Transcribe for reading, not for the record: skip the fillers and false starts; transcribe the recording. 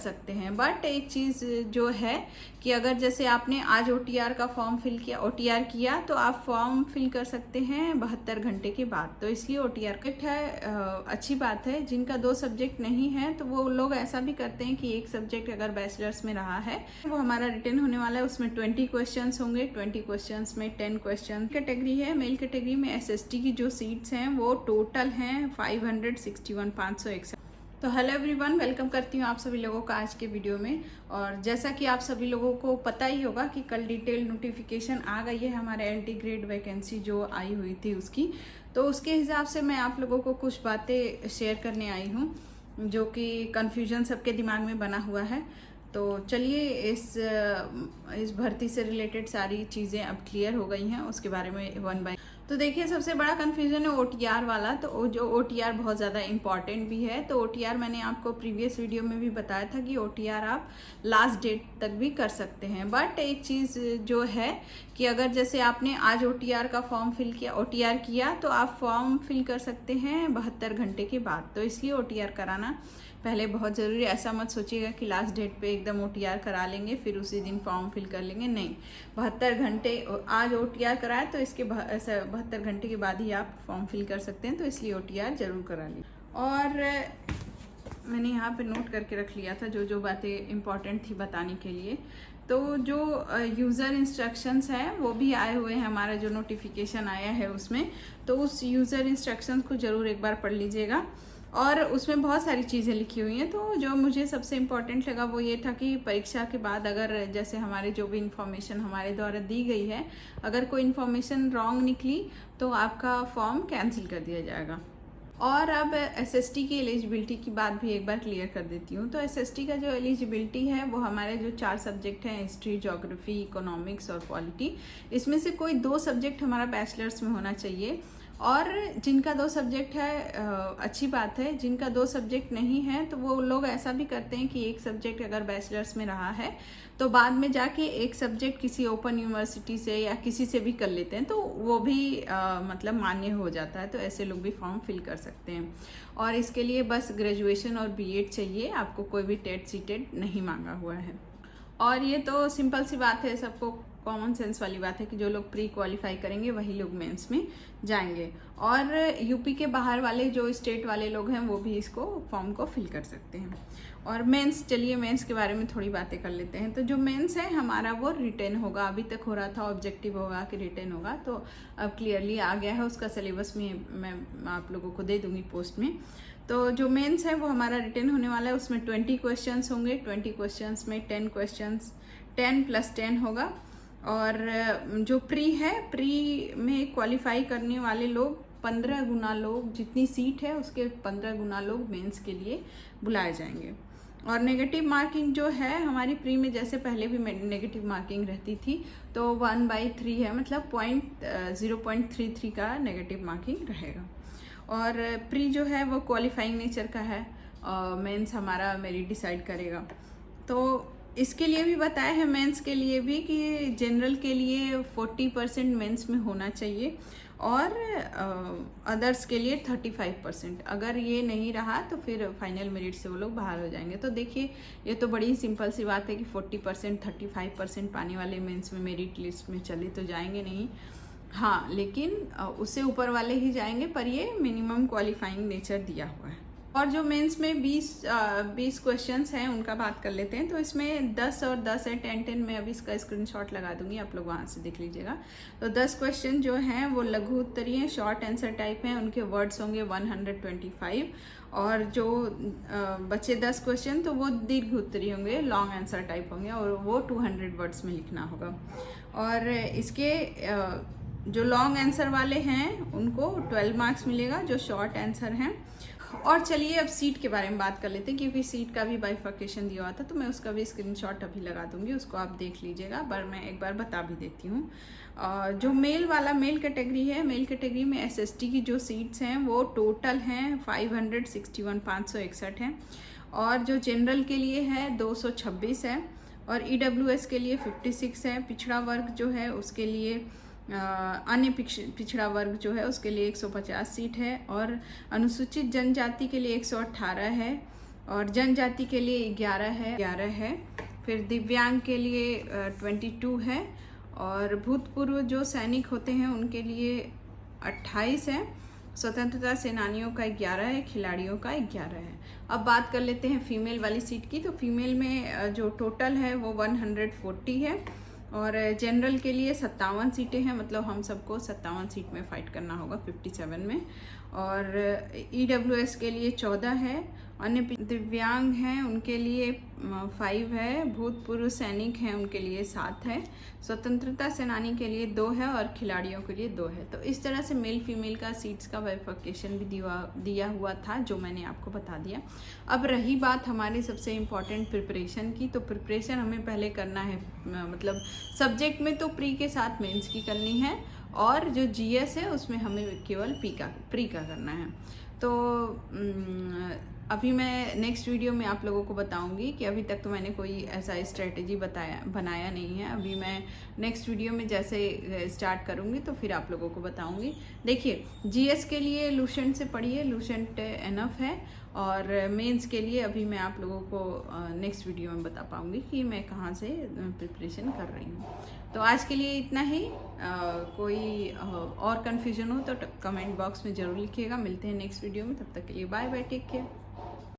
सकते हैं। बट एक चीज़ जो है कि अगर जैसे आपने आज ओटीआर का फॉर्म फिल किया, ओटीआर किया, तो आप फॉर्म फिल कर सकते हैं 72 घंटे के बाद। तो इसलिए ओटीआर करेक्ट है, अच्छी बात है। जिनका 2 सब्जेक्ट नहीं है तो वो लोग ऐसा भी करते हैं कि एक सब्जेक्ट अगर बैचलर्स में रहा है वो हमारा रिटर्न होने वाला है, उसमें 20 क्वेश्चन होंगे। 20 क्वेश्चन में 10 क्वेश्चन कैटेगरी है। मेल कैटेगरी में एसएसटी की जो सीट्स हैं वो टोटल हैं 561, 561। तो हेलो एवरीवन, वेलकम करती हूँ आप सभी लोगों का आज के वीडियो में। और जैसा कि आप सभी लोगों को पता ही होगा कि कल डिटेल नोटिफिकेशन आ गई है हमारे एंटी ग्रेड वैकेंसी जो आई हुई थी उसकी। तो उसके हिसाब से मैं आप लोगों को कुछ बातें शेयर करने आई हूँ जो कि कन्फ्यूजन सबके दिमाग में बना हुआ है। तो चलिए इस भर्ती से रिलेटेड सारी चीज़ें अब क्लियर हो गई हैं, उसके बारे में वन बाय। तो देखिए, सबसे बड़ा कन्फ्यूजन है ओटीआर वाला। तो जो ओटीआर बहुत ज़्यादा इम्पॉर्टेंट भी है। तो ओटीआर मैंने आपको प्रीवियस वीडियो में भी बताया था कि ओटीआर आप लास्ट डेट तक भी कर सकते हैं। बट एक चीज़ जो है कि अगर जैसे आपने आज ओटीआर का फॉर्म फिल किया, ओटीआर किया, तो आप फॉर्म फिल कर सकते हैं 72 घंटे के बाद। तो इसलिए ओटीआर कराना पहले बहुत ज़रूरी है। ऐसा मत सोचिएगा कि लास्ट डेट पे एकदम ओटीआर करा लेंगे फिर उसी दिन फॉर्म फिल कर लेंगे, नहीं। 72 घंटे, आज ओटीआर कराए तो इसके 72 घंटे के बाद ही आप फॉर्म फिल कर सकते हैं। तो इसलिए ओटीआर जरूर करा लीजिए। और मैंने यहाँ पे नोट करके रख लिया था जो जो बातें इम्पॉर्टेंट थी बताने के लिए। तो जो यूज़र इंस्ट्रक्शंस हैं वो भी आए हुए हैं, हमारा जो नोटिफिकेशन आया है उसमें। तो उस यूज़र इंस्ट्रक्शंस को ज़रूर एक बार पढ़ लीजिएगा। और उसमें बहुत सारी चीज़ें लिखी हुई हैं। तो जो मुझे सबसे इम्पोर्टेंट लगा वो ये था कि परीक्षा के बाद अगर जैसे हमारे जो भी इन्फॉर्मेशन हमारे द्वारा दी गई है, अगर कोई इन्फॉर्मेशन रॉन्ग निकली तो आपका फॉर्म कैंसिल कर दिया जाएगा। और अब एसएसटी की एलिजिबिलिटी की बात भी एक बार क्लियर कर देती हूँ। तो एसएसटी का जो एलिजिबिलिटी है वो हमारे जो 4 सब्जेक्ट हैं, हिस्ट्री, ज्योग्राफी, इकोनॉमिक्स और पॉलिटी, इसमें से कोई 2 सब्जेक्ट हमारा बैचलर्स में होना चाहिए। और जिनका 2 सब्जेक्ट है, अच्छी बात है। जिनका 2 सब्जेक्ट नहीं है तो वो लोग ऐसा भी करते हैं कि एक सब्जेक्ट अगर बैचलर्स में रहा है तो बाद में जाके एक सब्जेक्ट किसी ओपन यूनिवर्सिटी से या किसी से भी कर लेते हैं, तो वो भी मतलब मान्य हो जाता है। तो ऐसे लोग भी फॉर्म फिल कर सकते हैं। और इसके लिए बस ग्रेजुएशन और बीएड चाहिए, आपको कोई भी टेट सीटेट नहीं मांगा हुआ है। और ये तो सिंपल सी बात है, सबको कॉमन सेंस वाली बात है कि जो लोग प्री क्वालिफाई करेंगे वही लोग मेंस में जाएंगे। और यूपी के बाहर वाले जो स्टेट वाले लोग हैं वो भी इसको फॉर्म को फिल कर सकते हैं। और मेंस, चलिए मेंस के बारे में थोड़ी बातें कर लेते हैं। तो जो मेंस है हमारा वो रिटेन होगा। अभी तक हो रहा था ऑब्जेक्टिव होगा कि रिटेन होगा, तो अब क्लियरली आ गया है। उसका सिलेबस में मैं आप लोगों को दे दूंगी पोस्ट में। तो जो मेंस है वो हमारा रिटेन होने वाला है, उसमें 20 क्वेश्चंस होंगे। 20 क्वेश्चंस में 10 क्वेश्चंस, 10 + 10 होगा। और जो प्री है, प्री में क्वालिफाई करने वाले लोग 15 गुना लोग, जितनी सीट है उसके 15 गुना लोग मेंस के लिए बुलाए जाएंगे। और नेगेटिव मार्किंग जो है हमारी प्री में, जैसे पहले भी नेगेटिव मार्किंग रहती थी, तो 1/3 है, मतलब 0.33 का नेगेटिव मार्किंग रहेगा। और प्री जो है वो क्वालिफाइंग नेचर का है, मेंस हमारा मेरिट डिसाइड करेगा। तो इसके लिए भी बताया है, मेंस के लिए भी, कि जनरल के लिए 40% मेंस में होना चाहिए और अदर्स के लिए 35%। अगर ये नहीं रहा तो फिर फाइनल मेरिट से वो लोग बाहर हो जाएंगे। तो देखिए, ये तो बड़ी सिंपल सी बात है कि 40%, 35% पाने वाले मेंस में मेरिट लिस्ट में चले तो जाएंगे नहीं, हाँ, लेकिन उससे ऊपर वाले ही जाएंगे, पर ये मिनिमम क्वालिफाइंग नेचर दिया हुआ है। और जो मेंस में 20 क्वेश्चंस हैं उनका बात कर लेते हैं। तो इसमें 10 और 10 है, 10 में अभी इसका स्क्रीनशॉट लगा दूंगी, आप लोग वहाँ से देख लीजिएगा। तो 10 क्वेश्चन जो हैं वो लघु उत्तरीय हैं, शॉर्ट आंसर टाइप हैं, उनके वर्ड्स होंगे 125। और जो बचे 10 क्वेश्चन तो वो दीर्घ उत्तरीय होंगे, लॉन्ग आंसर टाइप होंगे, और वो 200 वर्ड्स में लिखना होगा। और इसके जो लॉन्ग आंसर वाले हैं उनको 12 मार्क्स मिलेगा, जो शॉर्ट आंसर हैं। और चलिए अब सीट के बारे में बात कर लेते हैं, क्योंकि सीट का भी बाइफर्केशन दिया हुआ था, तो मैं उसका भी स्क्रीनशॉट अभी लगा दूंगी, उसको आप देख लीजिएगा। पर मैं एक बार बता भी देती हूँ। जो मेल वाला मेल कैटेगरी है, मेल कैटेगरी में एसएसटी की जो सीट्स हैं वो टोटल हैं 561, 561 हैं। और जो जनरल के लिए है 226 है। और ईडब्ल्यूएस के लिए 56 है। पिछड़ा वर्ग जो है उसके लिए, अन्य पिछड़ा वर्ग जो है उसके लिए 150 सीट है। और अनुसूचित जनजाति के लिए 118 है। और जनजाति के लिए 11 है। फिर दिव्यांग के लिए 22 है, और भूतपूर्व जो सैनिक होते हैं उनके लिए 28 है। स्वतंत्रता सेनानियों का 11 है, खिलाड़ियों का 11 है। अब बात कर लेते हैं फीमेल वाली सीट की। तो फीमेल में जो टोटल है वो 140 है, और जनरल के लिए 57 सीटें हैं, मतलब हम सबको 57 सीट में फाइट करना होगा 57 में। और EWS के लिए 14 है, अन्य दिव्यांग हैं उनके लिए 5 है, भूतपूर्व सैनिक हैं उनके लिए 7 है, स्वतंत्रता सेनानी के लिए 2 है, और खिलाड़ियों के लिए 2 है। तो इस तरह से मेल फीमेल का सीट्स का बाइफर्केशन भी दिया हुआ था, जो मैंने आपको बता दिया। अब रही बात हमारे सबसे इम्पॉर्टेंट प्रिपरेशन की। तो प्रिपरेशन हमें पहले करना है, मतलब सब्जेक्ट में तो प्री के साथ मेंस की करनी है, और जो GS है उसमें हमें केवल प्री का करना है। तो अभी मैं नेक्स्ट वीडियो में आप लोगों को बताऊंगी कि अभी तक तो मैंने कोई ऐसा स्ट्रेटेजी बनाया नहीं है। अभी मैं नेक्स्ट वीडियो में जैसे स्टार्ट करूंगी तो फिर आप लोगों को बताऊंगी। देखिए, GS के लिए लूसेंट से पढ़िए, लूसेंट एनफ है, और मेंस के लिए अभी मैं आप लोगों को नेक्स्ट वीडियो में बता पाऊंगी कि मैं कहाँ से प्रिपरेशन कर रही हूँ। तो आज के लिए इतना ही। कोई और कन्फ्यूजन हो तो कमेंट बॉक्स में ज़रूर लिखिएगा। मिलते हैं नेक्स्ट वीडियो में, तब तक के लिए बाय बाय, टेक केयर।